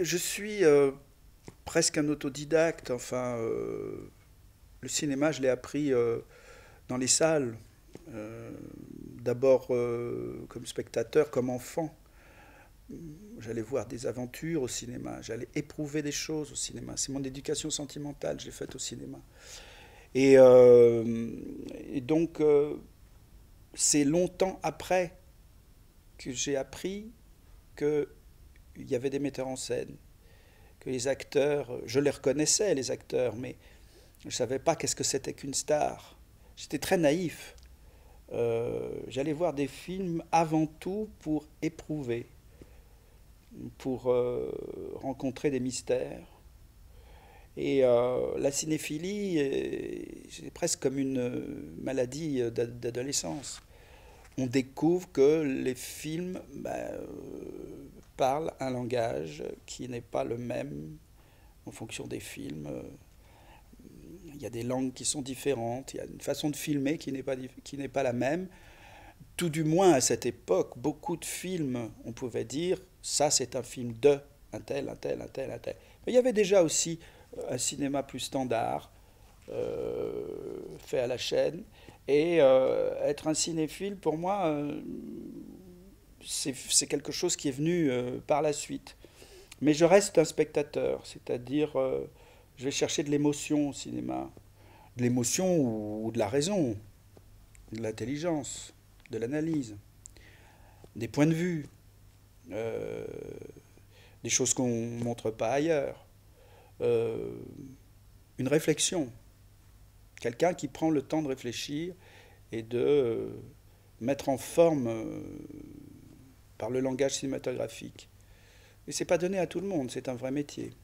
je suis presque un autodidacte. Enfin, le cinéma, je l'ai appris dans les salles. Euh, D'abord comme spectateur, comme enfant. J'allais voir des aventures au cinéma, j'allais éprouver des choses au cinéma. C'est mon éducation sentimentale, je l'ai faite au cinéma. Et, euh, et donc, c'est longtemps après que j'ai appris qu'il y avait des metteurs en scène, que les acteurs, je les reconnaissais, les acteurs, mais je ne savais pas qu'est-ce que c'était qu'une star. J'étais très naïf. J'allais voir des films avant tout pour éprouver, pour rencontrer des mystères. Et la cinéphilie, c'est presque comme une maladie d'adolescence. On découvre que les films parlent un langage qui n'est pas le même en fonction des films. Il y a des langues qui sont différentes, il y a une façon de filmer qui n'est pas la même. Tout du moins à cette époque, beaucoup de films, on pouvait dire, ça c'est un film de un tel, un tel, un tel, un tel. Mais il y avait déjà aussi un cinéma plus standard, fait à la chaîne. Et être un cinéphile, pour moi, c'est quelque chose qui est venu par la suite. Mais je reste un spectateur, c'est-à-dire je vais chercher de l'émotion au cinéma. De l'émotion ou de la raison, de l'intelligence, de l'analyse, des points de vue, euh, des choses qu'on ne montre pas ailleurs. Euh, une réflexion. Quelqu'un qui prend le temps de réfléchir et de mettre en forme par le langage cinématographique. Et c'est pas donné à tout le monde, c'est un vrai métier.